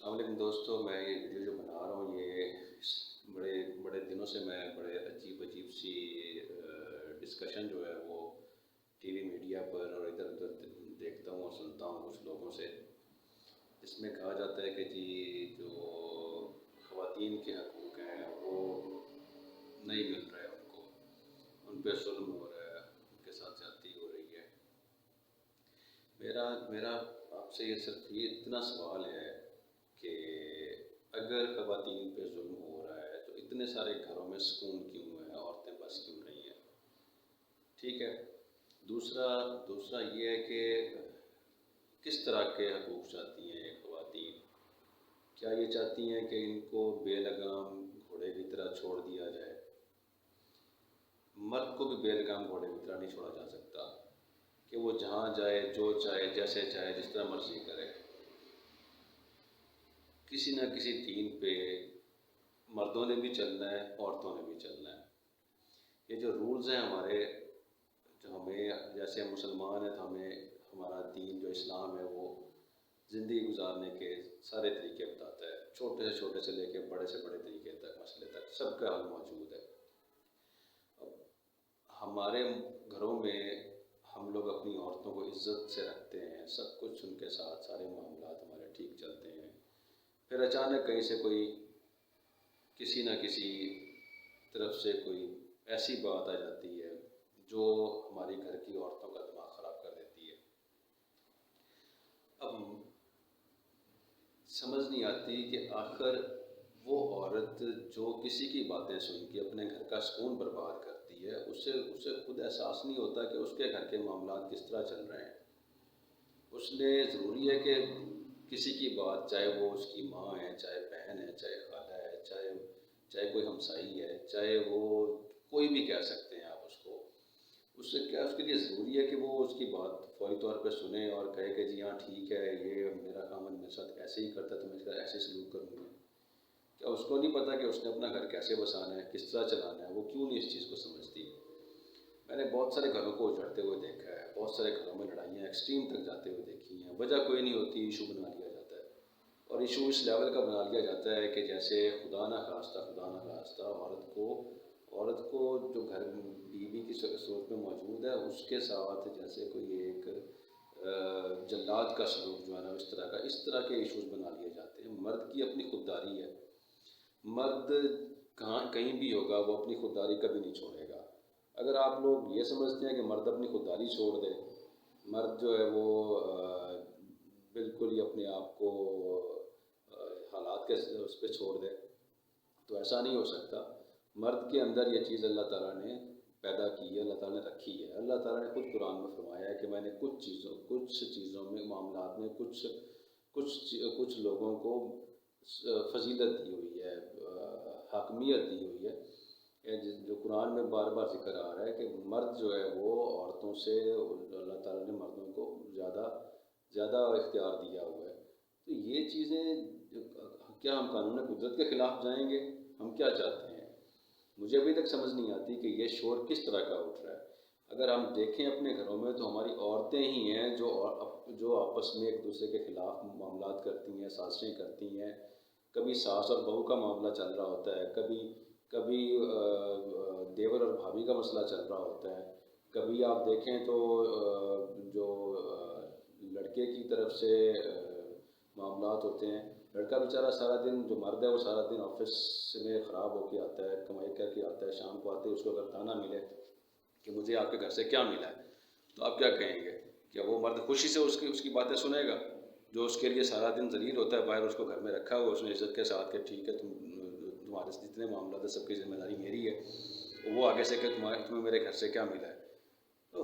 السلام علیکم دوستو، میں یہ ویڈیو جو بنا رہا ہوں یہ بڑے بڑے دنوں سے میں بڑے عجیب عجیب سی ڈسکشن جو ہے وہ ٹی وی میڈیا پر اور ادھر ادھر دیکھتا ہوں اور سنتا ہوں کچھ لوگوں سے، جس میں کہا جاتا ہے کہ جی جو خواتین کے حقوق ہیں وہ نہیں مل رہے ان کو، ان پہ ظلم ہو رہا ہے، ان کے ساتھ زیادتی ہو رہی ہے۔ میرا آپ سے یہ صرف یہ اتنا سوال ہے کہ اگر خواتین پہ ظلم ہو رہا ہے تو اتنے سارے گھروں میں سکون کیوں ہے، عورتیں بس کیوں نہیں ہیں؟ ٹھیک ہے۔ دوسرا یہ ہے کہ کس طرح کے حقوق چاہتی ہیں یہ خواتین؟ کیا یہ چاہتی ہیں کہ ان کو بے لگام گھوڑے کی طرح چھوڑ دیا جائے؟ مرد کو بھی بے لگام گھوڑے کی طرح نہیں چھوڑا جا سکتا کہ وہ جہاں جائے، جو چاہے، جیسے چاہے، جس طرح مرضی کرے۔ کسی نہ کسی دین پہ مردوں نے بھی چلنا ہے، عورتوں نے بھی چلنا ہے۔ یہ جو رولز ہیں ہمارے، جو ہمیں جیسے ہم مسلمان ہیں تو ہمیں ہمارا دین جو اسلام ہے وہ زندگی گزارنے کے سارے طریقے بتاتا ہے، چھوٹے سے چھوٹے سے لے کے بڑے سے بڑے طریقے تک، مسئلے تک، سب کا حل موجود ہے۔ اب ہمارے گھروں میں ہم لوگ اپنی عورتوں کو عزت سے رکھتے ہیں، سب کچھ ان کے ساتھ، سارے معاملات ہمارے ٹھیک چلتے ہیں، پھر اچانک کہیں سے کوئی کسی نہ کسی طرف سے کوئی ایسی بات آ جاتی ہے جو ہماری گھر کی عورتوں کا دماغ خراب کر دیتی ہے۔ اب سمجھ نہیں آتی کہ آخر وہ عورت جو کسی کی باتیں سن کے اپنے گھر کا سکون برباد کرتی ہے، اسے خود احساس نہیں ہوتا کہ اس کے گھر کے معاملات کس طرح چل رہے ہیں۔ اس نے ضروری ہے کہ کسی کی بات، چاہے وہ اس کی ماں ہے، چاہے بہن ہے، چاہے خالہ ہے، چاہے کوئی ہمسائی ہے، چاہے وہ کوئی بھی کہہ سکتے ہیں آپ اس کو، اس سے کیا اس کے لیے ضروری ہے کہ وہ اس کی بات فوری طور پہ سنیں اور کہے کہ جی ہاں ٹھیک ہے، یہ میرا خامن میرے ساتھ ایسے ہی کرتا ہے تو میں اس کا ایسے سلوک کروں گی؟ کیا اس کو نہیں پتا کہ اس نے اپنا گھر کیسے بسانا ہے، کس طرح چلانا ہے؟ وہ کیوں نہیں اس چیز کو سمجھتی؟ میں نے بہت سارے گھروں کو اجڑتے ہوئے دیکھا ہے، بہت سارے گھروں میں لڑائیاں ایکسٹریم تک جاتے ہوئے دیکھی ہیں، وجہ کوئی نہیں ہوتی، ایشو بنا لیا جاتا ہے، اور ایشو اس لیول کا بنا لیا جاتا ہے کہ جیسے خدا نہ خواستہ عورت کو جو گھر بیوی کی صورت میں موجود ہے اس کے ساتھ جیسے کوئی ایک جلاد کا سلوک جو ہے نا، اس طرح کے ایشوز بنا لیے جاتے ہیں۔ مرد کی اپنی خودداری ہے، مرد کہیں بھی ہوگا وہ اپنی خودداری کبھی نہیں چھوڑے گا۔ اگر آپ لوگ یہ سمجھتے ہیں کہ مرد اپنی خودداری چھوڑ دے، مرد جو ہے وہ بالکل ہی اپنے آپ کو حالات کے اس پہ چھوڑ دے، تو ایسا نہیں ہو سکتا۔ مرد کے اندر یہ چیز اللہ تعالیٰ نے پیدا کی ہے، اللہ تعالیٰ نے رکھی ہے۔ اللہ تعالیٰ نے خود قرآن میں فرمایا ہے کہ میں نے کچھ چیزوں میں، معاملات میں کچھ لوگوں کو فضیلت دی ہوئی ہے، حاکمیت دی ہوئی ہے، جو قرآن میں بار بار ذکر آ رہا ہے کہ مرد جو ہے وہ عورتوں سے، اللہ تعالیٰ نے مردوں کو زیادہ اختیار دیا ہوا ہے۔ تو یہ چیزیں، کیا ہم قانون قدرت کے خلاف جائیں گے؟ ہم کیا چاہتے ہیں؟ مجھے ابھی تک سمجھ نہیں آتی کہ یہ شور کس طرح کا اٹھ رہا ہے۔ اگر ہم دیکھیں اپنے گھروں میں تو ہماری عورتیں ہی ہیں جو آپس میں ایک دوسرے کے خلاف معاملات کرتی ہیں، سازشیں کرتی ہیں۔ کبھی ساس اور بہو کا معاملہ چل رہا ہوتا ہے، کبھی دیور اور بھابھی کا مسئلہ چل رہا ہوتا ہے، کبھی آپ دیکھیں تو جو لڑکے کی طرف سے معاملات ہوتے ہیں، لڑکا بیچارہ سارا دن، جو مرد ہے وہ سارا دن آفس میں خراب ہو کے آتا ہے، کمائی کر کے آتا ہے، شام کو آتے اس کو اگر تانا ملے کہ مجھے آپ کے گھر سے کیا ملا ہے، تو آپ کیا کہیں گے؟ کیا وہ مرد خوشی سے اس کی باتیں سنے گا؟ جو اس کے لیے سارا دن ذلیل ہوتا ہے باہر، اس کو گھر میں رکھا ہوا، اس نے عزت کے ساتھ کہ ٹھیک ہے تمہارے جتنے معاملات ہیں سب کی ذمہ داری میری ہے، وہ آگے سے کہ تمہیں میرے گھر سے کیا ملا ہے؟ تو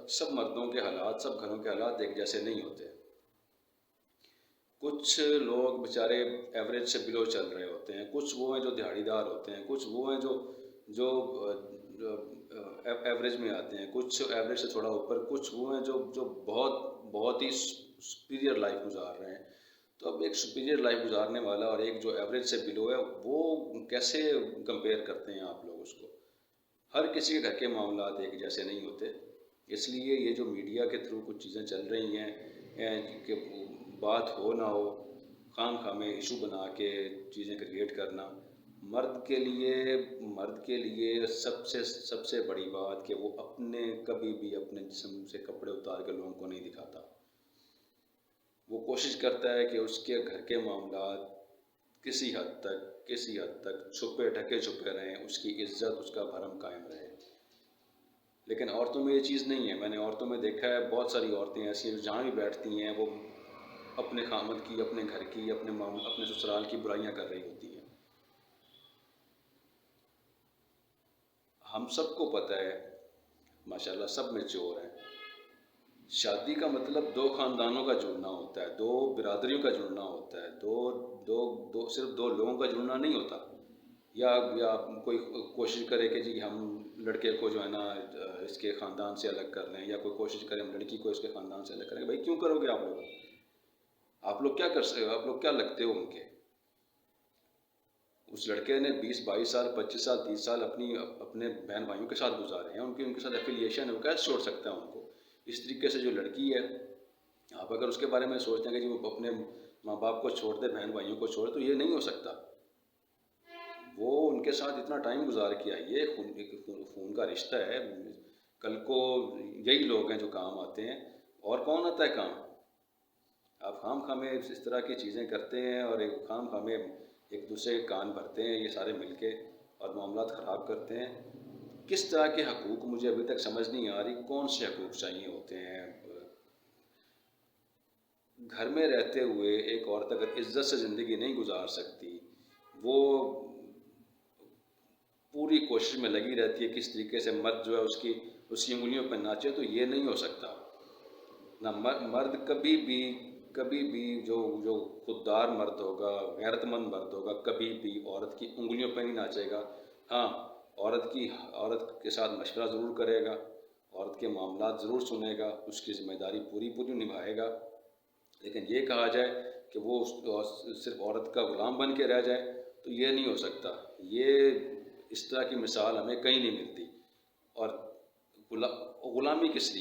سب مردوں کے حالات، سب گھروں کے حالات ایک جیسے نہیں ہوتے۔ کچھ لوگ بیچارے ایوریج سے بلو چل رہے ہوتے ہیں، کچھ وہ ہیں جو دہاڑی دار ہوتے ہیں، کچھ وہ ہیں جو ایوریج میں آتے ہیں، کچھ ایوریج سے تھوڑا اوپر، کچھ وہ ہیں جو بہت ہی سپیریئر لائف گزار رہے ہیں۔ تو اب ایک سپیریئر لائف گزارنے والا اور ایک جو ایوریج سے بلو ہے، وہ کیسے کمپیئر کرتے ہیں آپ لوگ اس کو؟ ہر کسی کے گھر کے معاملات ایک جیسے نہیں ہوتے۔ اس لیے یہ جو میڈیا کے تھرو کچھ چیزیں چل رہی ہیں کہ بات ہو نہ ہو، خام خواہ میں ایشو بنا کے چیزیں کریٹ کرنا. مرد کے لیے سب سے بڑی بات کہ وہ کبھی بھی اپنے جسم سے کپڑے اتار کے لوگوں کو نہیں دکھاتا. وہ کوشش کرتا ہے کہ اس کے گھر کے معاملات کسی حد تک چھپے رہیں، اس کی عزت، اس کا بھرم قائم رہے. لیکن عورتوں میں یہ چیز نہیں ہے. میں نے عورتوں میں دیکھا ہے، بہت ساری عورتیں ایسی ہیں جو جہاں بھی بیٹھتی ہیں وہ اپنے خامد کی، اپنے گھر کی، اپنے سسرال کی برائیاں کر رہی ہوتی ہیں. ہم سب کو پتہ ہے ماشاءاللہ، سب میں چور ہیں. شادی کا مطلب دو خاندانوں کا جڑنا ہوتا ہے، دو برادریوں کا جڑنا ہوتا ہے، صرف دو لوگوں کا جڑنا نہیں ہوتا. یا کوئی کوشش کرے کہ جی ہم لڑکے کو جو ہے نا اس کے خاندان سے الگ کر لیں، یا کوئی کوشش کرے ہم لڑکی کو اس کے خاندان سے الگ کریں. بھائی کیوں کرو گے آپ لوگ کیا کر سکتے ہو؟ آپ لوگ کیا لگتے ہو ان کے؟ اس لڑکے نے 20-22 سال، 25 سال، 30 سال اپنے بہن بھائیوں کے ساتھ گزارے ہیں. ان کے ساتھ ایفیلیشن ہے، وہ کیسے چھوڑ سکتا ہے ان کو؟ اس طریقے سے جو لڑکی ہے، آپ اگر اس کے بارے میں سوچتے ہیں کہ جی وہ اپنے ماں باپ کو چھوڑ دے، بہن بھائیوں کو چھوڑ، تو یہ نہیں ہو سکتا. وہ ان کے ساتھ اتنا ٹائم گزار کے آئی ہے، خون کا رشتہ ہے. کل کو یہی لوگ ہیں جو کام آتے ہیں، اور کون آتا ہے کام؟ آپ خام خواہ میں اس طرح کی چیزیں کرتے ہیں، اور خام خواہ میں ایک دوسرے کے کان بھرتے ہیں یہ سارے مل کے، اور معاملات خراب کرتے ہیں. کس طرح کے حقوق مجھے ابھی تک سمجھ نہیں آ رہی، کون سے حقوق چاہیے ہوتے ہیں. گھر میں رہتے ہوئے ایک عورت اگر عزت سے زندگی نہیں گزار سکتی، وہ پوری کوشش میں لگی رہتی ہے کس طریقے سے مرد جو ہے اس کی انگلیوں پہ ناچے، تو یہ نہیں ہو سکتا. نہ مرد کبھی بھی جو خوددار مرد ہوگا، غیرت مند مرد ہوگا، کبھی بھی عورت کی انگلیوں پہ نہیں ناچے گا. ہاں، عورت کے ساتھ مشورہ ضرور کرے گا، عورت کے معاملات ضرور سنے گا، اس کی ذمہ داری پوری نبھائے گا. لیکن یہ کہا جائے کہ وہ صرف عورت کا غلام بن کے رہ جائے، تو یہ نہیں ہو سکتا. یہ اس طرح کی مثال ہمیں کہیں نہیں ملتی. اور غلامی کس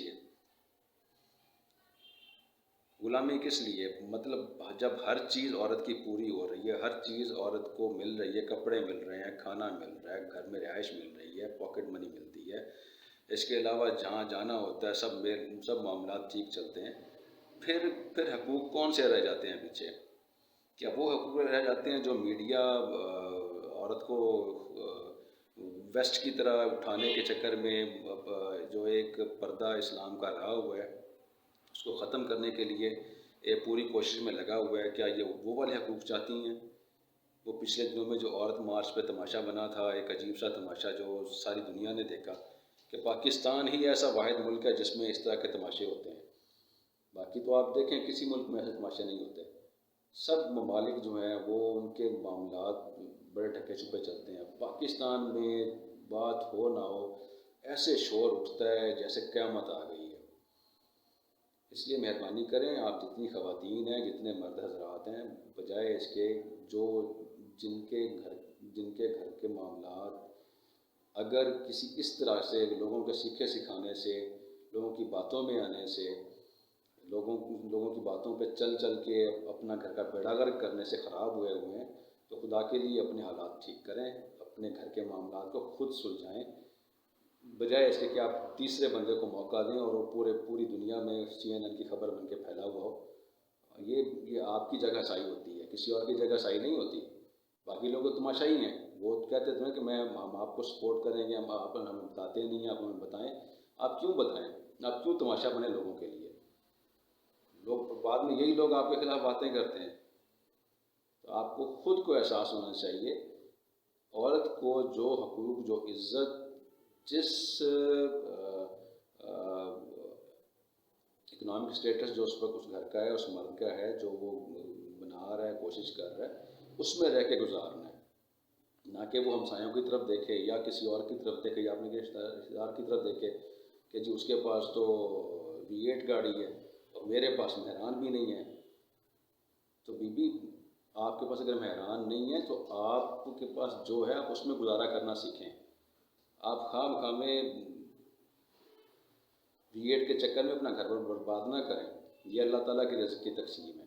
لیے؟ مطلب جب ہر چیز عورت کی پوری ہو رہی ہے، ہر چیز عورت کو مل رہی ہے، کپڑے مل رہے ہیں، کھانا مل رہا ہے، گھر میں رہائش مل رہی ہے، پاکٹ منی ملتی ہے، اس کے علاوہ جہاں جانا ہوتا ہے سب معاملات ٹھیک چلتے ہیں، پھر حقوق کون سے رہ جاتے ہیں پیچھے؟ کیا وہ حقوق رہ جاتے ہیں جو میڈیا عورت کو ویسٹ کی طرح اٹھانے کے چکر میں جو ایک پردہ اسلام کا رہا ہوا ہے اس کو ختم کرنے کے لیے پوری کوشش میں لگا ہوا ہے؟ کیا یہ وہ والے حقوق چاہتی ہیں؟ وہ پچھلے دنوں میں جو عورت مارچ پہ تماشا بنا تھا، ایک عجیب سا تماشا جو ساری دنیا نے دیکھا، کہ پاکستان ہی ایسا واحد ملک ہے جس میں اس طرح کے تماشے ہوتے ہیں. باقی تو آپ دیکھیں کسی ملک میں ایسے تماشے نہیں ہوتے. سب ممالک جو ہیں وہ ان کے معاملات بڑے ڈھکے چھپے چلتے ہیں. پاکستان میں بات ہو نہ ہو ایسے شور اٹھتا ہے جیسے قیامت آ گئی ہے. اس لیے مہربانی کریں، آپ جتنی خواتین ہیں، جتنے مرد حضرات ہیں، بجائے اس کے جن کے گھر کے معاملات اگر کسی اس طرح سے لوگوں کے سیکھے سکھانے سے، لوگوں کی باتوں میں آنے سے، لوگوں کی باتوں پہ چل کے اپنا گھر کا بیڑا غرق کرنے سے خراب ہوئے ہیں، تو خدا کے لیے اپنے حالات ٹھیک کریں، اپنے گھر کے معاملات کو خود سلجھائیں، بجائے اس کے کہ آپ تیسرے بندے کو موقع دیں اور وہ پوری دنیا میں CNN کی خبر بن کے پھیلا ہوا ہو. یہ آپ کی جگہ سائی ہوتی ہے، کسی اور کی جگہ سائی نہیں ہوتی. باقی لوگ تو تماشائی ہیں، وہ کہتے تھے کہ ہم آپ کو سپورٹ کریں گے، ہم بتاتے نہیں ہیں، آپ ہمیں بتائیں. آپ کیوں بتائیں؟ آپ کیوں تماشا بنے لوگوں کے لیے؟ لوگ بعد میں یہی لوگ آپ کے خلاف باتیں کرتے ہیں. تو آپ کو خود کو احساس ہونا چاہیے، عورت کو جو حقوق، جو عزت، جس اکنامک اسٹیٹس جو اس وقت اس گھر کا ہے، اس مرد کا ہے، جو وہ بنا رہا ہے، کوشش کر رہا ہے، اس میں رہ کے گزارنا ہے. نہ کہ وہ ہمسایوں کی طرف دیکھے یا کسی اور کی طرف دیکھے یا اپنے رشتہ دار کی طرف دیکھے کہ جی اس کے پاس تو V8 گاڑی ہے اور میرے پاس مہران بھی نہیں ہے. تو بی آپ کے پاس اگر مہران نہیں ہے تو آپ کے پاس جو ہے آپ اس میں گزارا کرنا سیکھیں. آپ خواہ میں V8 کے چکر میں اپنا گھر برباد نہ کریں. یہ اللہ تعالیٰ کی رزق کی تقسیم ہے.